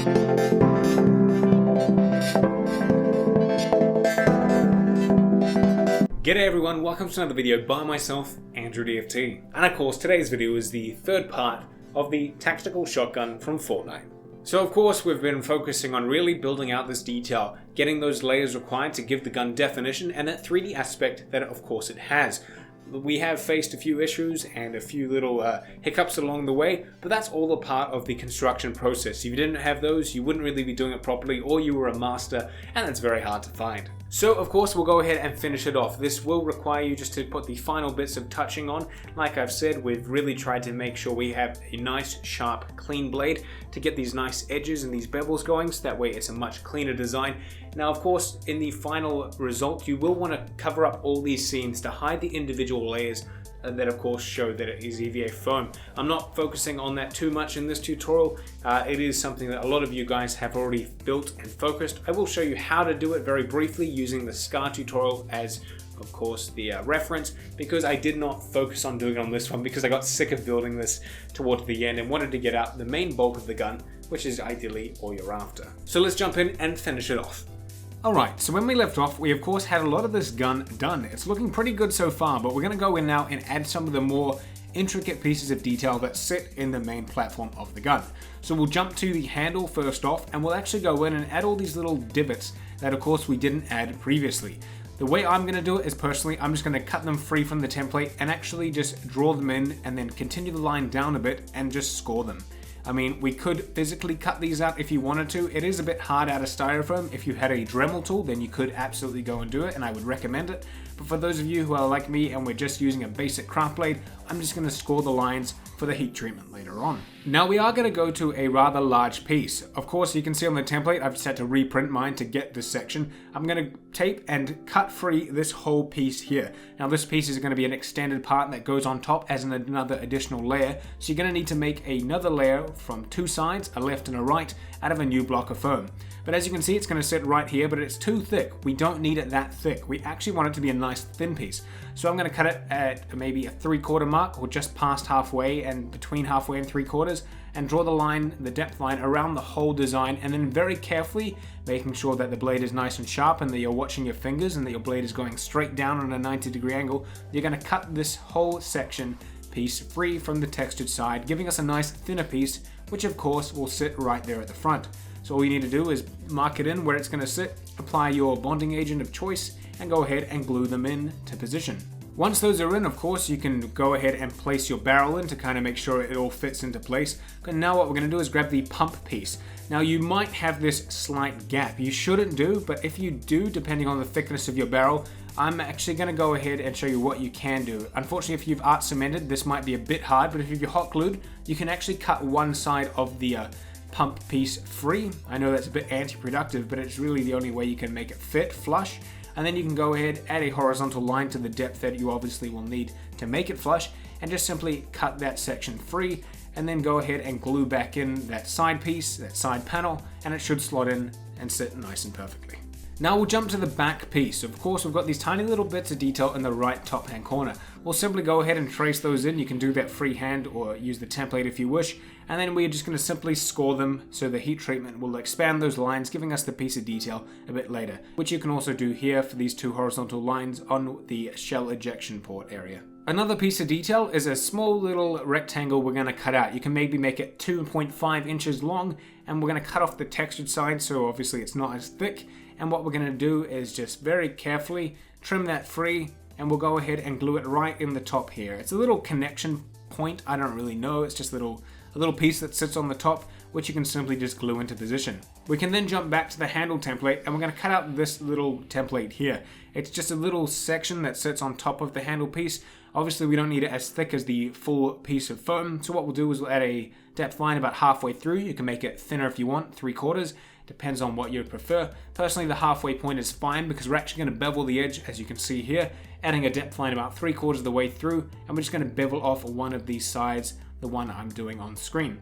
G'day everyone, welcome to another video by myself, Andrew DFT. And of course, today's video is the third part of the tactical shotgun from Fortnite. So of course, we've been focusing on really building out this detail, getting those layers required to give the gun definition and that 3D aspect that of course it has. We have faced a few issues and a few little hiccups along the way, but that's all a part of the construction process. If you didn't have those, you wouldn't really be doing it properly, or you were a master, and that's very hard to find. So of course we'll go ahead and finish it off. This will require you just to put the final bits of touching on. Like I've said, we've really tried to make sure we have a nice, sharp, clean blade to get these nice edges and these bevels going, so that way it's a much cleaner design. Now of course, in the final result, you will want to cover up all these seams to hide the individual layers that of course show that it is EVA foam. I'm not focusing on that too much in this tutorial. It is something that a lot of you guys have already built and focused. I will show you how to do it very briefly using the SCAR tutorial as of course the reference, because I did not focus on doing it on this one because I got sick of building this towards the end and wanted to get out the main bulk of the gun, which is ideally all you're after. So let's jump in and finish it off. Alright, so when we left off, we of course had a lot of this gun done. It's looking pretty good so far, but we're going to go in now and add some of the more intricate pieces of detail that sit in the main platform of the gun. So we'll jump to the handle first off, and we'll actually go in and add all these little divots that of course we didn't add previously. The way I'm going to do it is personally, I'm just going to cut them free from the template and actually just draw them in and then continue the line down a bit and just score them. I mean, we could physically cut these out if you wanted to. It is a bit hard out of styrofoam. If you had a Dremel tool, then you could absolutely go and do it, and I would recommend it. But for those of you who are like me and we're just using a basic craft blade, I'm just going to score the lines for the heat treatment later on. Now we are going to go to a rather large piece. Of course, you can see on the template, I've just had to reprint mine to get this section. I'm going to tape and cut free this whole piece here. Now this piece is going to be an extended part that goes on top as another additional layer. So you're going to need to make another layer from two sides, a left and a right, out of a new block of foam. But as you can see, it's going to sit right here, but it's too thick. We don't need it that thick. We actually want it to be a nice thin piece. So I'm going to cut it at maybe a 3/4 mark, or just past halfway and between halfway and 3/4, and draw the line, the depth line, around the whole design, and then very carefully making sure that the blade is nice and sharp and that you're watching your fingers and that your blade is going straight down on a 90-degree angle. You're going to cut this whole section piece free from the textured side, giving us a nice thinner piece, which of course will sit right there at the front. So all you need to do is mark it in where it's going to sit, apply your bonding agent of choice, and go ahead and glue them in to position. Once those are in, of course, you can go ahead and place your barrel in to kind of make sure it all fits into place. And now what we're going to do is grab the pump piece. Now you might have this slight gap. You shouldn't do, but if you do, depending on the thickness of your barrel, I'm actually going to go ahead and show you what you can do. Unfortunately, if you've art cemented, this might be a bit hard, but if you're hot glued, you can actually cut one side of the pump piece free. I know that's a bit anti-productive, but it's really the only way you can make it fit flush. And then you can go ahead, add a horizontal line to the depth that you obviously will need to make it flush, and just simply cut that section free, and then go ahead and glue back in that side piece, that side panel, and it should slot in and sit nice and perfectly. Now we'll jump to the back piece. Of course, we've got these tiny little bits of detail in the right top hand corner. We'll simply go ahead and trace those in. You can do that freehand or use the template if you wish. And then we're just going to simply score them so the heat treatment will expand those lines, giving us the piece of detail a bit later, which you can also do here for these two horizontal lines on the shell ejection port area. Another piece of detail is a small little rectangle we're going to cut out. You can maybe make it 2.5 inches long, and we're going to cut off the textured side so obviously it's not as thick. And what we're going to do is just very carefully trim that free, and we'll go ahead and glue it right in the top here. It's a little connection point, I don't really know, it's just a little piece that sits on the top, which you can simply just glue into position. We can then jump back to the handle template, and we're going to cut out this little template here. It's just a little section that sits on top of the handle piece. Obviously we don't need it as thick as the full piece of foam, so what we'll do is we'll add a depth line about halfway through. You can make it thinner if you want, 3/4. Depends on what you prefer. Personally, the halfway point is fine because we're actually going to bevel the edge, as you can see here, adding a depth line about 3/4 of the way through, and we're just going to bevel off one of these sides, the one I'm doing on screen.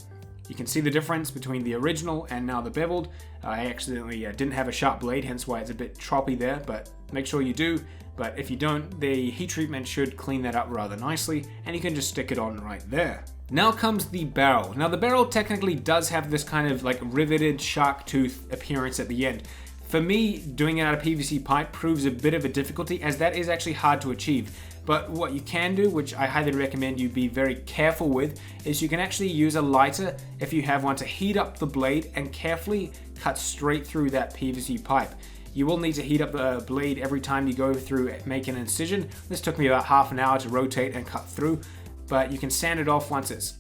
You can see the difference between the original and now the beveled. I accidentally didn't have a sharp blade, hence why it's a bit choppy there, but make sure you do but if you don't, the heat treatment should clean that up rather nicely, and you can just stick it on right there. Now comes the barrel. Now the barrel technically does have this kind of like riveted shark tooth appearance at the end. For me, doing it out of PVC pipe proves a bit of a difficulty, as that is actually hard to achieve. But what you can do, which I highly recommend you be very careful with, is you can actually use a lighter, if you have one, to heat up the blade and carefully cut straight through that PVC pipe. You will need to heat up the blade every time you go through make an incision. This took me about half an hour to rotate and cut through, but you can sand it off once it's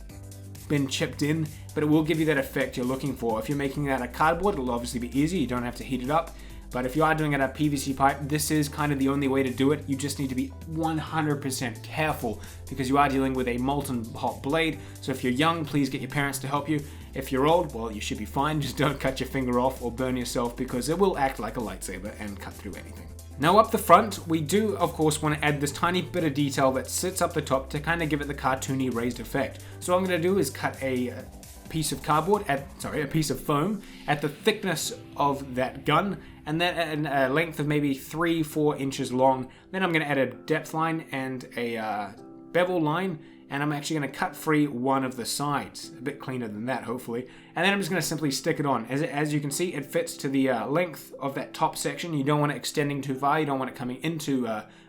been chipped in, but it will give you that effect you're looking for. If you're making that out of cardboard, it'll obviously be easy, you don't have to heat it up. But if you are doing it out of PVC pipe, this is kind of the only way to do it. You just need to be 100% careful because you are dealing with a molten hot blade. So if you're young, please get your parents to help you. If you're old, well, you should be fine. Just don't cut your finger off or burn yourself, because it will act like a lightsaber and cut through anything. Now up the front, we do of course want to add this tiny bit of detail that sits up the top to kind of give it the cartoony raised effect. So what I'm going to do is cut a piece of cardboard a piece of foam at the thickness of that gun, and then at a length of maybe 3-4 inches long. Then I'm going to add a depth line and a bevel line, and I'm actually going to cut free one of the sides, a bit cleaner than that hopefully, and then I'm just going to simply stick it on. As you can see, it fits to the length of that top section. You don't want it extending too far, you don't want it coming into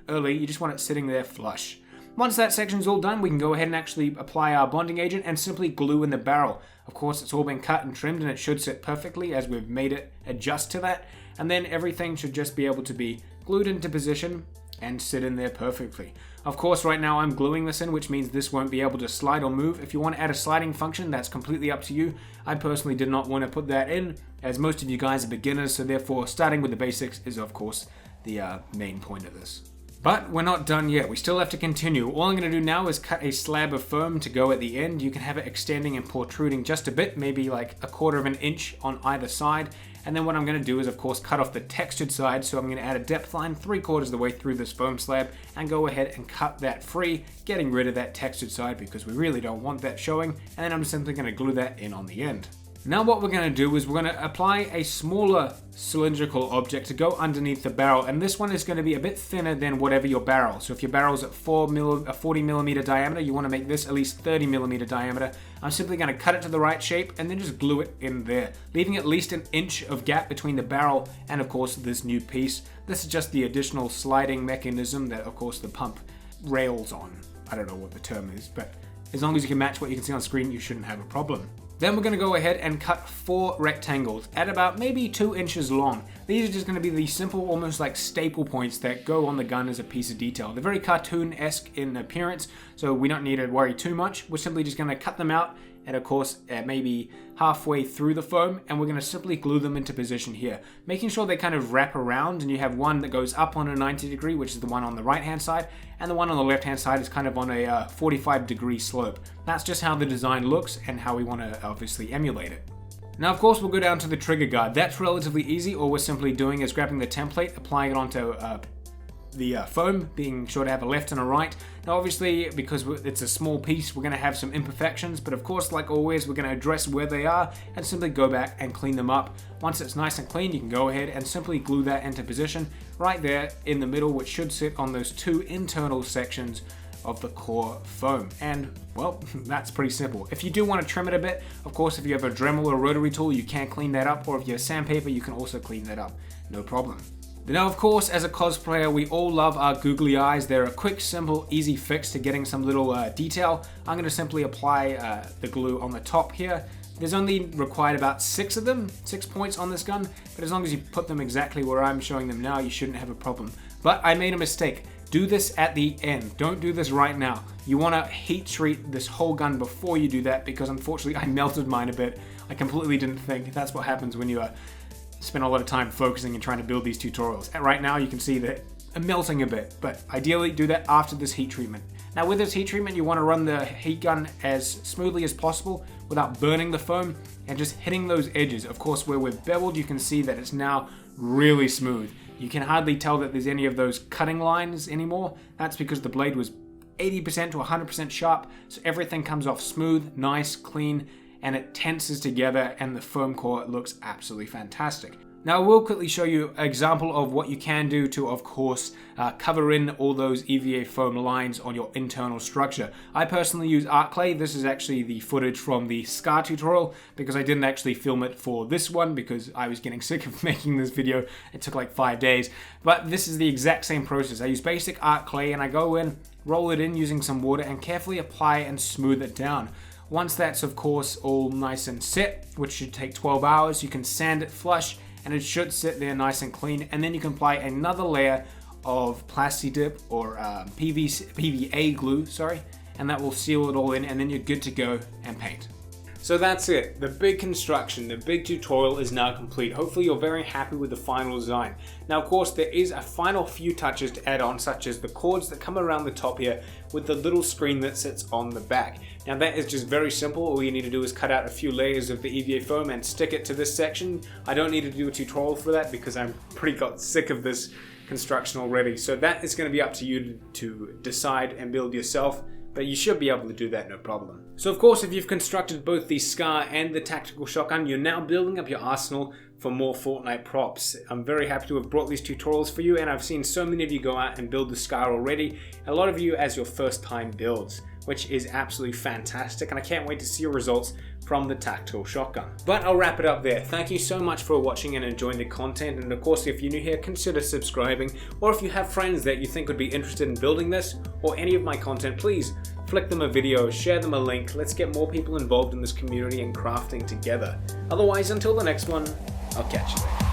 early, you just want it sitting there flush. Once that section's all done, we can go ahead and actually apply our bonding agent and simply glue in the barrel. Of course, it's all been cut and trimmed and it should sit perfectly as we've made it adjust to that. And then everything should just be able to be glued into position and sit in there perfectly. Of course, right now I'm gluing this in, which means this won't be able to slide or move. If you want to add a sliding function, that's completely up to you. I personally did not want to put that in, as most of you guys are beginners, so therefore starting with the basics is of course the main point of this. But we're not done yet, we still have to continue. All I'm going to do now is cut a slab of foam to go at the end. You can have it extending and protruding just a bit, maybe like 1/4 of an inch on either side. And then what I'm going to do is of course cut off the textured side, so I'm going to add a depth line 3/4 of the way through this foam slab and go ahead and cut that free, getting rid of that textured side because we really don't want that showing. And then I'm simply going to glue that in on the end. Now what we're going to do is we're going to apply a smaller cylindrical object to go underneath the barrel, and this one is going to be a bit thinner than whatever your barrel. So if your barrel's at 40 millimeter diameter, you want to make this at least 30 millimeter diameter. I'm simply going to cut it to the right shape and then just glue it in there, leaving at least an inch of gap between the barrel and of course this new piece. This is just the additional sliding mechanism that of course the pump rails on. I don't know what the term is, but as long as you can match what you can see on screen, you shouldn't have a problem. Then we're going to go ahead and cut 4 rectangles at about maybe 2 inches long. These are just going to be the simple, almost like staple points that go on the gun as a piece of detail. They're very cartoon-esque in appearance, so we don't need to worry too much. We're simply just going to cut them out, and of course at maybe halfway through the foam, and we're going to simply glue them into position here, making sure they kind of wrap around, and you have one that goes up on a 90 degree, which is the one on the right hand side, and the one on the left hand side is kind of on a 45 degree slope. That's just how the design looks and how we want to obviously emulate it. Now of course we'll go down to the trigger guard. That's relatively easy. All we're simply doing is grabbing the template, applying it onto the foam, being sure to have a left and a right. Now obviously, because it's a small piece, we're going to have some imperfections, but of course, like always, we're going to address where they are and simply go back and clean them up. Once it's nice and clean, you can go ahead and simply glue that into position right there in the middle, which should sit on those 2 internal sections of the core foam. And well, that's pretty simple. If you do want to trim it a bit, of course, if you have a Dremel or rotary tool, you can clean that up, or if you have sandpaper, you can also clean that up, no problem. Now of course, as a cosplayer, we all love our googly eyes. They're a quick, simple, easy fix to getting some little detail. I'm going to simply apply the glue on the top here. There's only required about 6 of them, 6 points on this gun, but as long as you put them exactly where I'm showing them now, you shouldn't have a problem. But I made a mistake. Do this at the end. Don't do this right now. You want to heat treat this whole gun before you do that, because unfortunately I melted mine a bit. I completely didn't think. That's what happens when you spend a lot of time focusing and trying to build these tutorials. And right now you can see that I'm melting a bit, but ideally do that after this heat treatment. Now with this heat treatment, you want to run the heat gun as smoothly as possible without burning the foam and just hitting those edges. Of course, where we've beveled, you can see that it's now really smooth. You can hardly tell that there's any of those cutting lines anymore. That's because the blade was 80% to 100% sharp, so everything comes off smooth, nice, clean, and it tenses together, and the foam core looks absolutely fantastic. Now I will quickly show you an example of what you can do to, of course, cover in all those EVA foam lines on your internal structure. I personally use art clay. This is actually the footage from the Scar tutorial because I didn't actually film it for this one because I was getting sick of making this video. It took like 5 days. But this is the exact same process. I use basic art clay and I go in, roll it in using some water and carefully apply and smooth it down. Once that's, of course, all nice and set, which should take 12 hours, you can sand it flush and it should sit there nice and clean, and then you can apply another layer of Plasti Dip or PVA glue, and that will seal it all in, and then you're good to go and paint. So that's it. The big construction, the big tutorial is now complete. Hopefully you're very happy with the final design. Now of course there is a final few touches to add on, such as the cords that come around the top here with the little screen that sits on the back. Now that is just very simple. All you need to do is cut out a few layers of the EVA foam and stick it to this section. I don't need to do a tutorial for that because I'm pretty got sick of this construction already. So that is going to be up to you to decide and build yourself. But you should be able to do that no problem. So of course, if you've constructed both the Scar and the tactical shotgun, you're now building up your arsenal for more Fortnite props. I'm very happy to have brought these tutorials for you, and I've seen so many of you go out and build the Scar already. A lot of you as your first time builds, which is absolutely fantastic, and I can't wait to see your results from the tactical shotgun. But I'll wrap it up there. Thank you so much for watching and enjoying the content, and of course if you're new here, consider subscribing, or if you have friends that you think would be interested in building this or any of my content, please flick them a video, share them a link. Let's get more people involved in this community and crafting together. Otherwise, until the next one, I'll catch you there.